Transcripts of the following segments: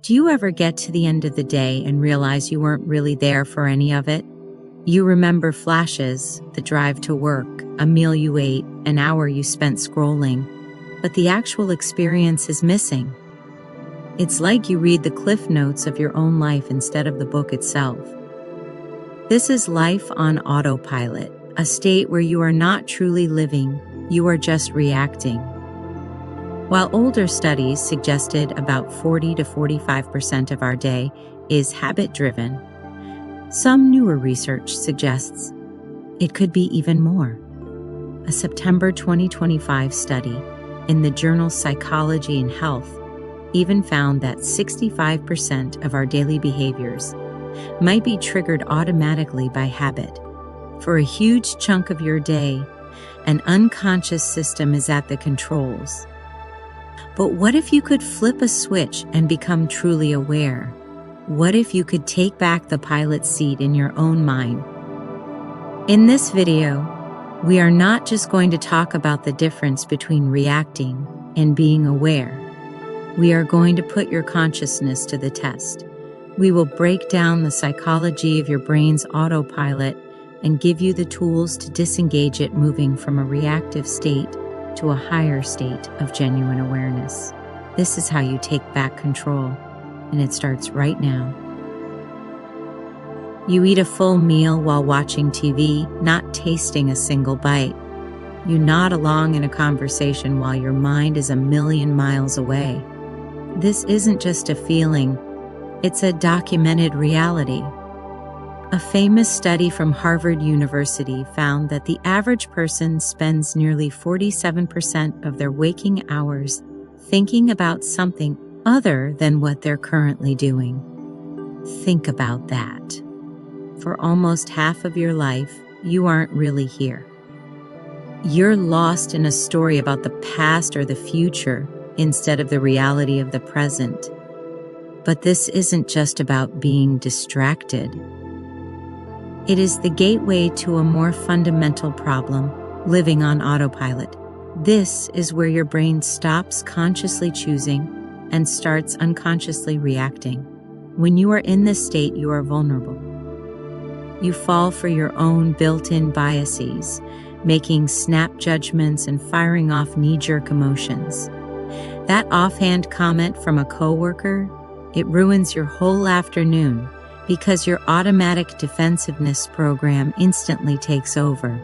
Do you ever get to the end of the day and realize you weren't really there for any of it? You remember flashes, the drive to work, a meal you ate, an hour you spent scrolling, but the actual experience is missing. It's like you read the cliff notes of your own life instead of the book itself. This is life on autopilot, a state where you are not truly living, you are just reacting. While older studies suggested about 40 to 45% of our day is habit-driven, some newer research suggests it could be even more. A September 2025 study in the journal Psychology and Health even found that 65% of our daily behaviors might be triggered automatically by habit. For a huge chunk of your day, an unconscious system is at the controls. But what if you could flip a switch and become truly aware? What if you could take back the pilot seat in your own mind? In this video, we are not just going to talk about the difference between reacting and being aware. We are going to put your consciousness to the test. We will break down the psychology of your brain's autopilot and give you the tools to disengage it, moving from a reactive state to a higher state of genuine awareness. This is how you take back control, and it starts right now. You eat a full meal while watching TV, not tasting a single bite. You nod along in a conversation while your mind is a million miles away. This isn't just a feeling, it's a documented reality. A famous study from Harvard University found that the average person spends nearly 47% of their waking hours thinking about something other than what they're currently doing. Think about that. For almost half of your life, you aren't really here. You're lost in a story about the past or the future instead of the reality of the present. But this isn't just about being distracted. It is the gateway to a more fundamental problem, living on autopilot. This is where your brain stops consciously choosing and starts unconsciously reacting. When you are in this state, you are vulnerable. You fall for your own built-in biases, making snap judgments and firing off knee-jerk emotions. That offhand comment from a coworker, it ruins your whole afternoon because your automatic defensiveness program instantly takes over.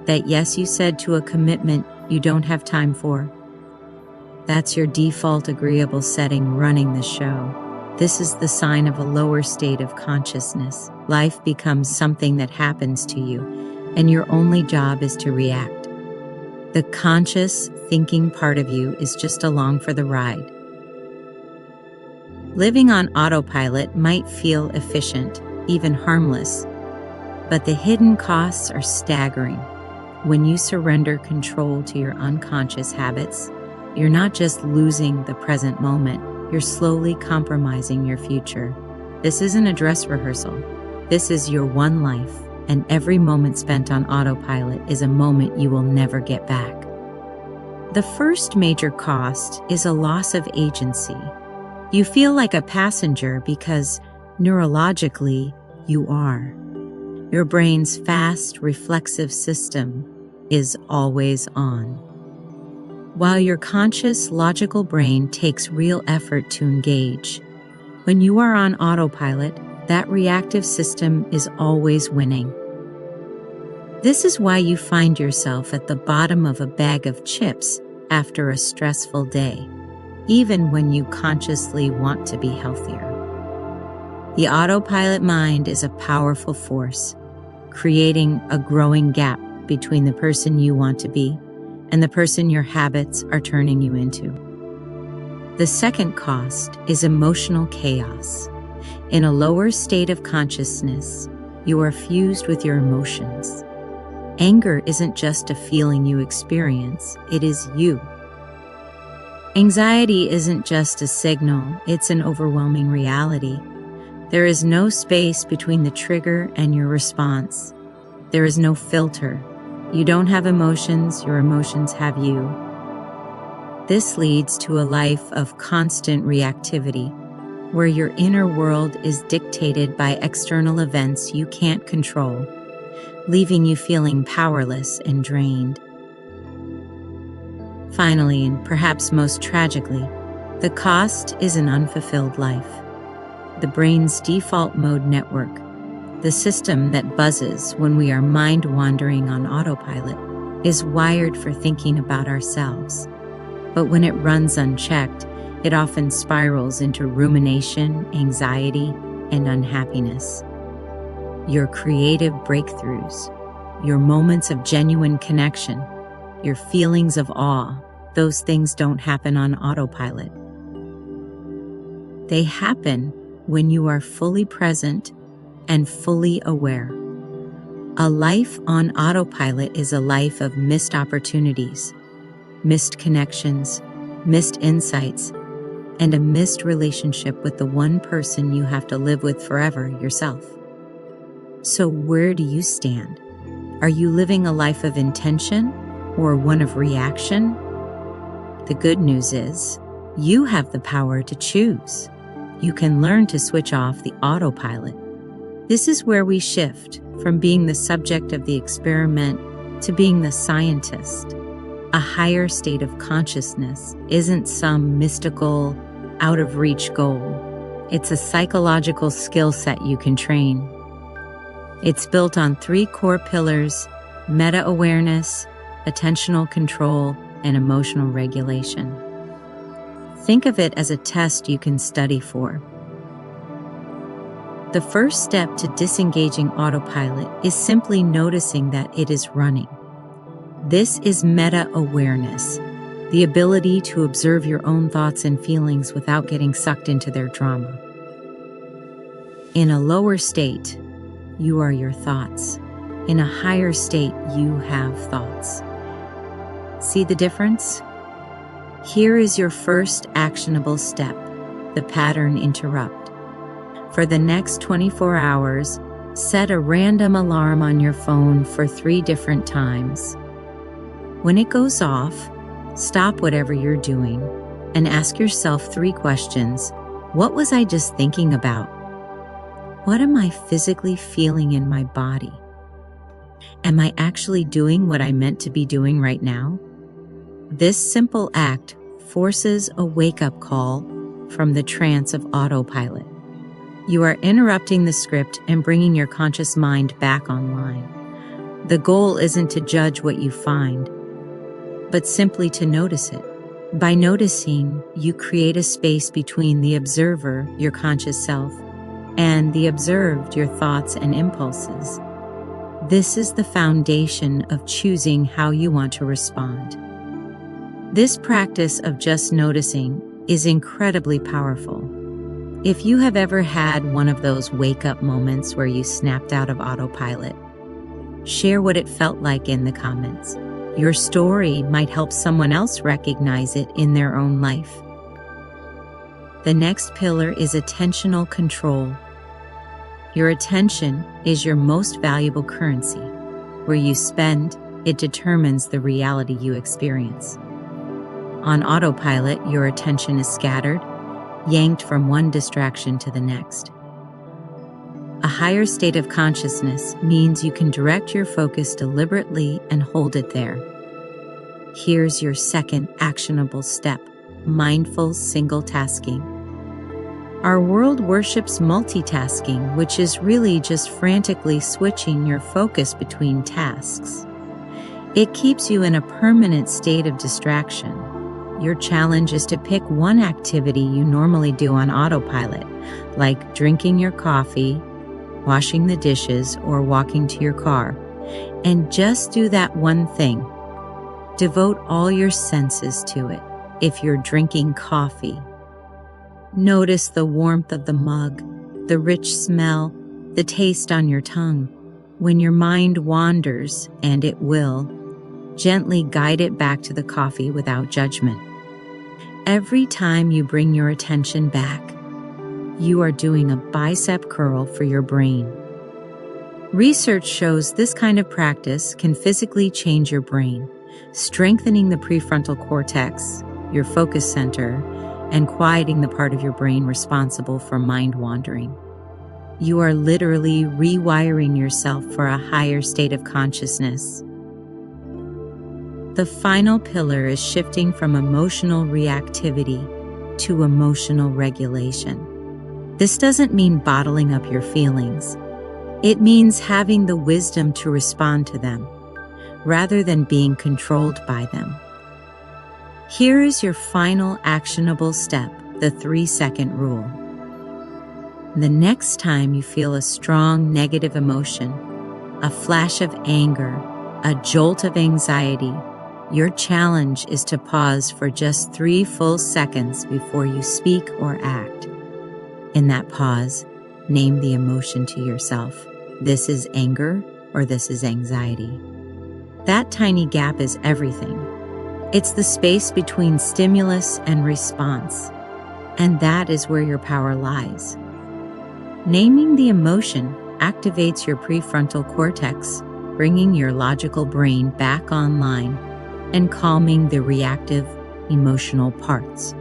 That yes you said to a commitment you don't have time for. That's your default agreeable setting running the show. This is the sign of a lower state of consciousness. Life becomes something that happens to you, and your only job is to react. The conscious, thinking part of you is just along for the ride. Living on autopilot might feel efficient, even harmless, but the hidden costs are staggering. When you surrender control to your unconscious habits, you're not just losing the present moment, you're slowly compromising your future. This isn't a dress rehearsal. This is your one life, and every moment spent on autopilot is a moment you will never get back. The first major cost is a loss of agency. You feel like a passenger because, neurologically, you are. Your brain's fast, reflexive system is always on. While your conscious, logical brain takes real effort to engage, when you are on autopilot, that reactive system is always winning. This is why you find yourself at the bottom of a bag of chips after a stressful day, even when you consciously want to be healthier. The autopilot mind is a powerful force, creating a growing gap between the person you want to be and the person your habits are turning you into. The second cost is emotional chaos. In a lower state of consciousness, you are fused with your emotions. Anger isn't just a feeling you experience, it is you. Anxiety isn't just a signal, it's an overwhelming reality. There is no space between the trigger and your response. There is no filter. You don't have emotions, your emotions have you. This leads to a life of constant reactivity, where your inner world is dictated by external events you can't control, leaving you feeling powerless and drained. Finally, and perhaps most tragically, the cost is an unfulfilled life. The brain's default mode network, the system that buzzes when we are mind-wandering on autopilot, is wired for thinking about ourselves. But when it runs unchecked, it often spirals into rumination, anxiety, and unhappiness. Your creative breakthroughs, your moments of genuine connection, your feelings of awe, those things don't happen on autopilot. They happen when you are fully present and fully aware. A life on autopilot is a life of missed opportunities, missed connections, missed insights, and a missed relationship with the one person you have to live with forever, yourself. So where do you stand? Are you living a life of intention or one of reaction? The good news is, you have the power to choose. You can learn to switch off the autopilot. This is where we shift from being the subject of the experiment to being the scientist. A higher state of consciousness isn't some mystical, out-of-reach goal. It's a psychological skill set you can train. It's built on 3 core pillars: meta-awareness, attentional control, and emotional regulation. Think of it as a test you can study for. The first step to disengaging autopilot is simply noticing that it is running. This is meta-awareness, the ability to observe your own thoughts and feelings without getting sucked into their drama. In a lower state, you are your thoughts. In a higher state, you have thoughts. See the difference? Here is your first actionable step, the pattern interrupt. For the next 24 hours, set a random alarm on your phone for 3 different times. When it goes off, stop whatever you're doing and ask yourself 3 questions. What was I just thinking about? What am I physically feeling in my body? Am I actually doing what I meant to be doing right now? This simple act forces a wake-up call from the trance of autopilot. You are interrupting the script and bringing your conscious mind back online. The goal isn't to judge what you find, but simply to notice it. By noticing, you create a space between the observer, your conscious self, and the observed, your thoughts and impulses. This is the foundation of choosing how you want to respond. This practice of just noticing is incredibly powerful. If you have ever had one of those wake-up moments where you snapped out of autopilot, share what it felt like in the comments. Your story might help someone else recognize it in their own life. The next pillar is attentional control. Your attention is your most valuable currency. Where you spend, it determines the reality you experience. On autopilot, your attention is scattered, yanked from one distraction to the next. A higher state of consciousness means you can direct your focus deliberately and hold it there. Here's your second actionable step: mindful single tasking. Our world worships multitasking, which is really just frantically switching your focus between tasks. It keeps you in a permanent state of distraction. Your challenge is to pick one activity you normally do on autopilot, like drinking your coffee, washing the dishes, or walking to your car, and just do that one thing. Devote all your senses to it. If you're drinking coffee, notice the warmth of the mug, the rich smell, the taste on your tongue. When your mind wanders, and it will, gently guide it back to the coffee without judgment. Every time you bring your attention back, you are doing a bicep curl for your brain. Research shows this kind of practice can physically change your brain, strengthening the prefrontal cortex, your focus center, and quieting the part of your brain responsible for mind wandering. You are literally rewiring yourself for a higher state of consciousness. The final pillar is shifting from emotional reactivity to emotional regulation. This doesn't mean bottling up your feelings. It means having the wisdom to respond to them, rather than being controlled by them. Here is your final actionable step, the 3-second rule. The next time you feel a strong negative emotion, a flash of anger, a jolt of anxiety, your challenge is to pause for just 3 full seconds before you speak or act. In that pause, name the emotion to yourself. This is anger or this is anxiety. That tiny gap is everything. It's the space between stimulus and response, and that is where your power lies. Naming the emotion activates your prefrontal cortex, bringing your logical brain back online and calming the reactive, emotional parts.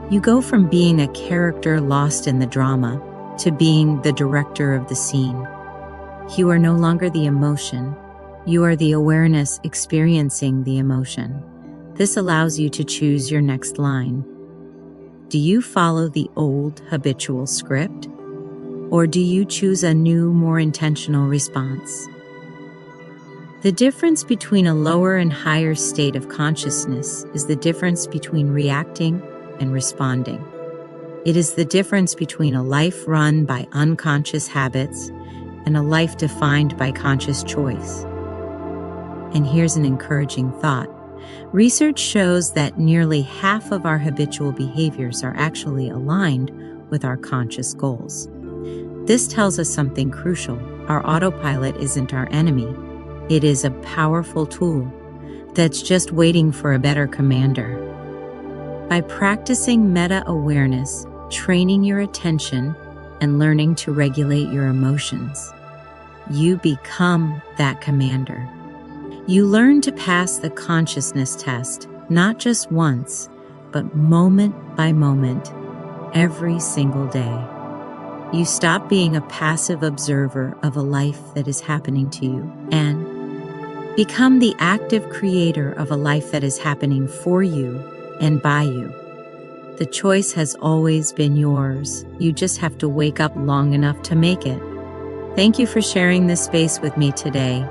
You go from being a character lost in the drama to being the director of the scene. You are no longer the emotion. You are the awareness experiencing the emotion. This allows you to choose your next line. Do you follow the old habitual script? Or do you choose a new, more intentional response? The difference between a lower and higher state of consciousness is the difference between reacting and responding. It is the difference between a life run by unconscious habits and a life defined by conscious choice. And here's an encouraging thought. Research shows that nearly half of our habitual behaviors are actually aligned with our conscious goals. This tells us something crucial. Our autopilot isn't our enemy. It is a powerful tool that's just waiting for a better commander. By practicing meta-awareness, training your attention, and learning to regulate your emotions, you become that commander. You learn to pass the consciousness test, not just once, but moment by moment, every single day. You stop being a passive observer of a life that is happening to you and become the active creator of a life that is happening for you and by you. The choice has always been yours. You just have to wake up long enough to make it. Thank you for sharing this space with me today.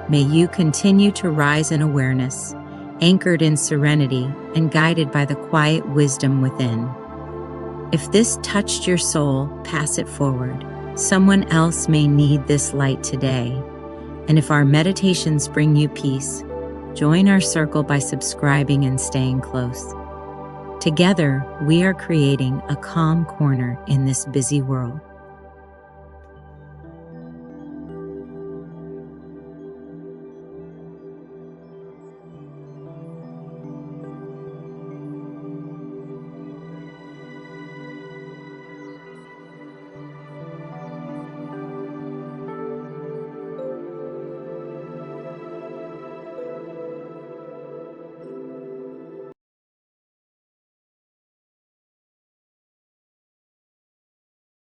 May you continue to rise in awareness, anchored in serenity, and guided by the quiet wisdom within. If this touched your soul, pass it forward. Someone else may need this light today. And if our meditations bring you peace, join our circle by subscribing and staying close. Together, we are creating a calm corner in this busy world.